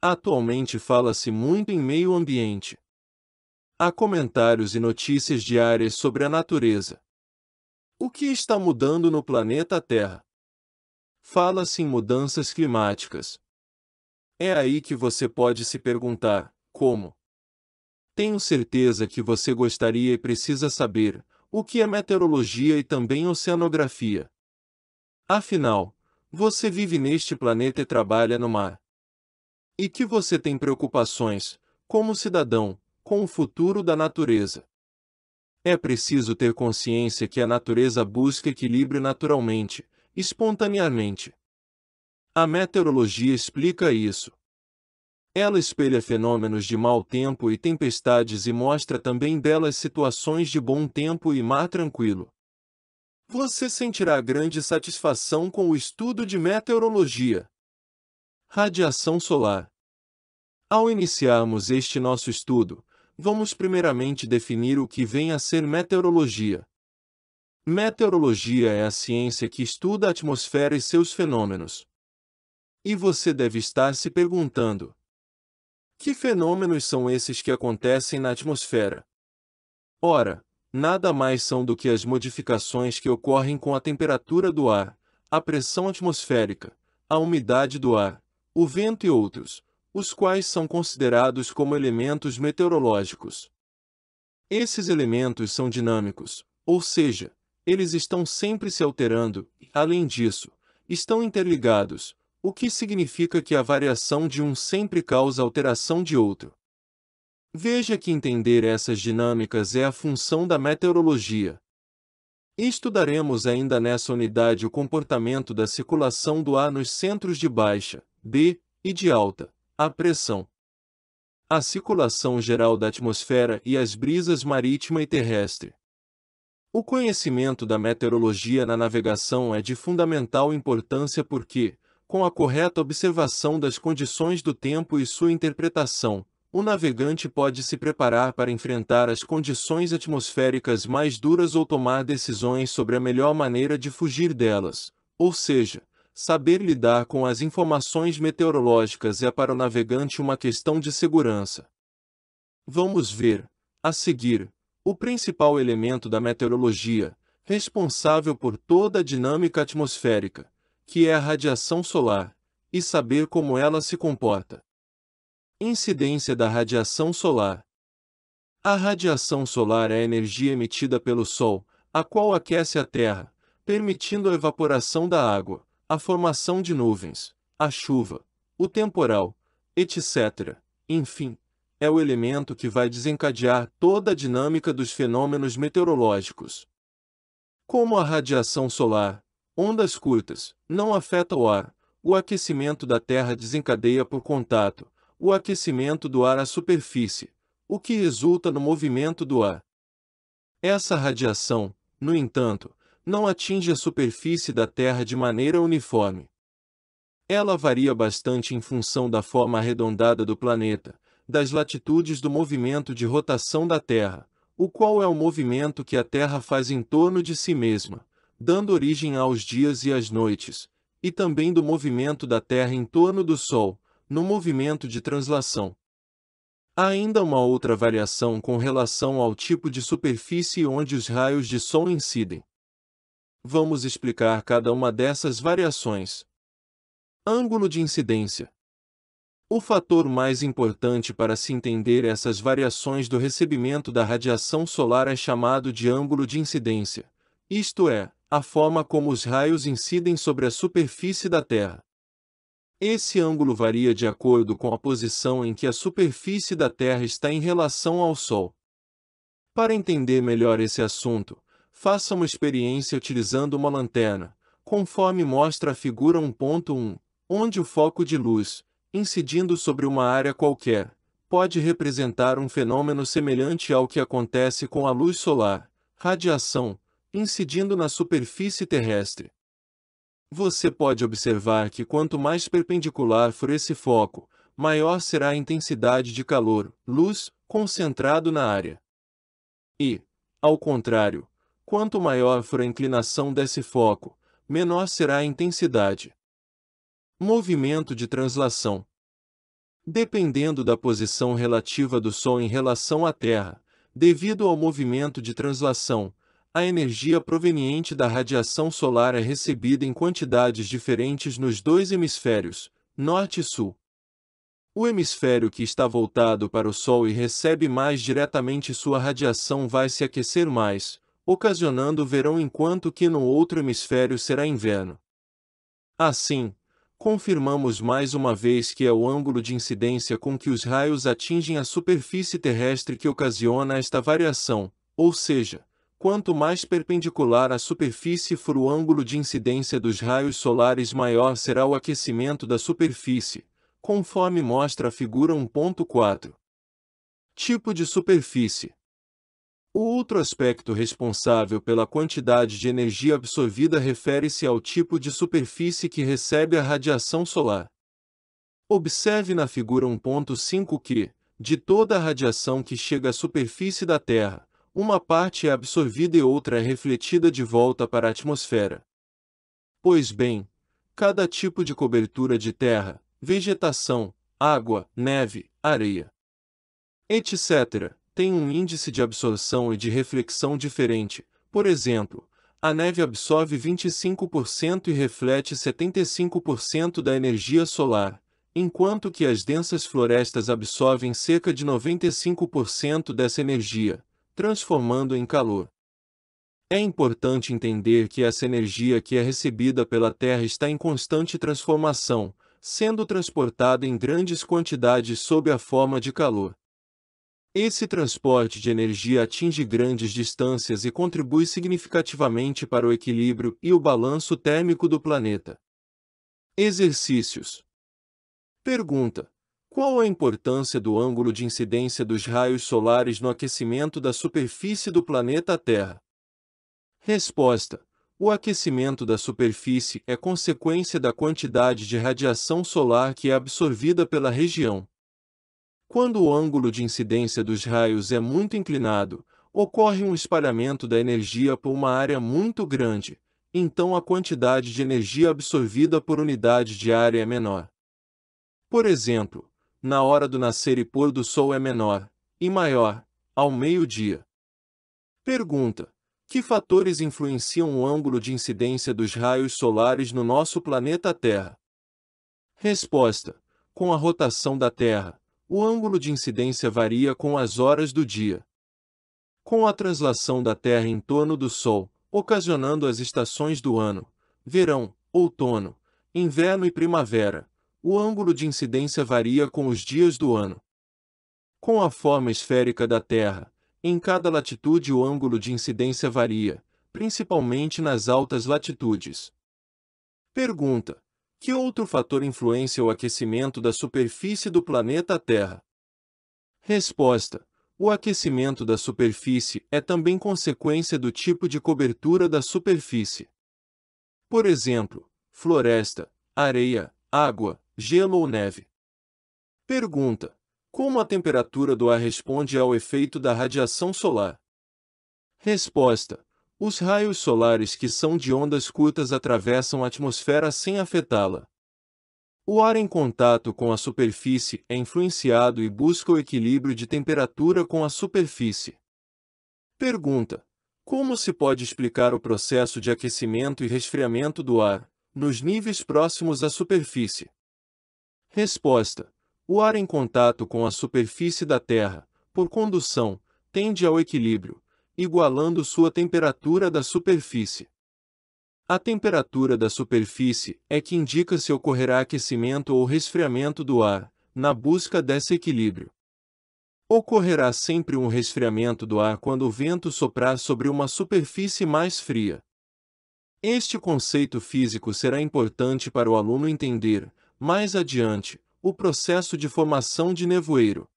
Atualmente fala-se muito em meio ambiente. Há comentários e notícias diárias sobre a natureza. O que está mudando no planeta Terra? Fala-se em mudanças climáticas. É aí que você pode se perguntar: como? Tenho certeza que você gostaria e precisa saber o que é meteorologia e também oceanografia. Afinal, você vive neste planeta e trabalha no mar. E que você tem preocupações, como cidadão, com o futuro da natureza. É preciso ter consciência que a natureza busca equilíbrio naturalmente, espontaneamente. A meteorologia explica isso. Ela espelha fenômenos de mau tempo e tempestades e mostra também belas situações de bom tempo e mar tranquilo. Você sentirá grande satisfação com o estudo de meteorologia. Radiação solar. Ao iniciarmos este nosso estudo, vamos primeiramente definir o que vem a ser meteorologia. Meteorologia é a ciência que estuda a atmosfera e seus fenômenos. E você deve estar se perguntando: que fenômenos são esses que acontecem na atmosfera? Ora, nada mais são do que as modificações que ocorrem com a temperatura do ar, a pressão atmosférica, a umidade do ar, o vento e outros, os quais são considerados como elementos meteorológicos. Esses elementos são dinâmicos, ou seja, eles estão sempre se alterando e, além disso, estão interligados, o que significa que a variação de um sempre causa alteração de outro. Veja que entender essas dinâmicas é a função da meteorologia. Estudaremos ainda nessa unidade o comportamento da circulação do ar nos centros de baixa, B, e de alta, A pressão. A circulação geral da atmosfera e as brisas marítima e terrestre. O conhecimento da meteorologia na navegação é de fundamental importância porque, com a correta observação das condições do tempo e sua interpretação, o navegante pode se preparar para enfrentar as condições atmosféricas mais duras ou tomar decisões sobre a melhor maneira de fugir delas, ou seja, saber lidar com as informações meteorológicas é para o navegante uma questão de segurança. Vamos ver, a seguir, o principal elemento da meteorologia, responsável por toda a dinâmica atmosférica, que é a radiação solar, e saber como ela se comporta. Incidência da radiação solar. A radiação solar é a energia emitida pelo Sol, a qual aquece a Terra, permitindo a evaporação da água, a formação de nuvens, a chuva, o temporal, etc. Enfim, é o elemento que vai desencadear toda a dinâmica dos fenômenos meteorológicos. Como a radiação solar, ondas curtas, não afeta o ar, o aquecimento da Terra desencadeia por contato o aquecimento do ar à superfície, o que resulta no movimento do ar. Essa radiação, no entanto, não atinge a superfície da Terra de maneira uniforme. Ela varia bastante em função da forma arredondada do planeta, das latitudes do movimento de rotação da Terra, o qual é o movimento que a Terra faz em torno de si mesma, dando origem aos dias e às noites, e também do movimento da Terra em torno do Sol, no movimento de translação. Há ainda uma outra variação com relação ao tipo de superfície onde os raios de sol incidem. Vamos explicar cada uma dessas variações. Ângulo de incidência. O fator mais importante para se entender essas variações do recebimento da radiação solar é chamado de ângulo de incidência, isto é, a forma como os raios incidem sobre a superfície da Terra. Esse ângulo varia de acordo com a posição em que a superfície da Terra está em relação ao Sol. Para entender melhor esse assunto, faça uma experiência utilizando uma lanterna, conforme mostra a figura 1.1, onde o foco de luz, incidindo sobre uma área qualquer, pode representar um fenômeno semelhante ao que acontece com a luz solar, radiação, incidindo na superfície terrestre. Você pode observar que quanto mais perpendicular for esse foco, maior será a intensidade de calor, luz, concentrado na área. E, ao contrário, quanto maior for a inclinação desse foco, menor será a intensidade. Movimento de translação. Dependendo da posição relativa do Sol em relação à Terra, devido ao movimento de translação, a energia proveniente da radiação solar é recebida em quantidades diferentes nos dois hemisférios, norte e sul. O hemisfério que está voltado para o Sol e recebe mais diretamente sua radiação vai se aquecer mais, ocasionando verão, enquanto que no outro hemisfério será inverno. Assim, confirmamos mais uma vez que é o ângulo de incidência com que os raios atingem a superfície terrestre que ocasiona esta variação, ou seja, quanto mais perpendicular à superfície for o ângulo de incidência dos raios solares, maior será o aquecimento da superfície, conforme mostra a figura 1.4. Tipo de superfície. O outro aspecto responsável pela quantidade de energia absorvida refere-se ao tipo de superfície que recebe a radiação solar. Observe na figura 1.5 que, de toda a radiação que chega à superfície da Terra, uma parte é absorvida e outra é refletida de volta para a atmosfera. Pois bem, cada tipo de cobertura de terra, vegetação, água, neve, areia, etc., tem um índice de absorção e de reflexão diferente. Por exemplo, a neve absorve 25% e reflete 75% da energia solar, enquanto que as densas florestas absorvem cerca de 95% dessa energia, transformando em calor. É importante entender que essa energia que é recebida pela Terra está em constante transformação, sendo transportada em grandes quantidades sob a forma de calor. Esse transporte de energia atinge grandes distâncias e contribui significativamente para o equilíbrio e o balanço térmico do planeta. Exercícios. Pergunta: qual a importância do ângulo de incidência dos raios solares no aquecimento da superfície do planeta Terra? Resposta: o aquecimento da superfície é consequência da quantidade de radiação solar que é absorvida pela região. Quando o ângulo de incidência dos raios é muito inclinado, ocorre um espalhamento da energia por uma área muito grande, então a quantidade de energia absorvida por unidade de área é menor. Por exemplo, na hora do nascer e pôr do sol é menor, e maior, ao meio-dia. Pergunta: que fatores influenciam o ângulo de incidência dos raios solares no nosso planeta Terra? Resposta: com a rotação da Terra, o ângulo de incidência varia com as horas do dia. Com a translação da Terra em torno do Sol, ocasionando as estações do ano, verão, outono, inverno e primavera, o ângulo de incidência varia com os dias do ano. Com a forma esférica da Terra, em cada latitude o ângulo de incidência varia, principalmente nas altas latitudes. Pergunta: que outro fator influencia o aquecimento da superfície do planeta Terra? Resposta: o aquecimento da superfície é também consequência do tipo de cobertura da superfície. Por exemplo, floresta, areia, água, gelo ou neve. Pergunta: como a temperatura do ar responde ao efeito da radiação solar? Resposta: os raios solares que são de ondas curtas atravessam a atmosfera sem afetá-la. O ar em contato com a superfície é influenciado e busca o equilíbrio de temperatura com a superfície. Pergunta: como se pode explicar o processo de aquecimento e resfriamento do ar, nos níveis próximos à superfície? Resposta: o ar em contato com a superfície da Terra, por condução, tende ao equilíbrio, igualando sua temperatura da superfície. A temperatura da superfície é que indica se ocorrerá aquecimento ou resfriamento do ar, na busca desse equilíbrio. Ocorrerá sempre um resfriamento do ar quando o vento soprar sobre uma superfície mais fria. Este conceito físico será importante para o aluno entender, mais adiante, o processo de formação de nevoeiro.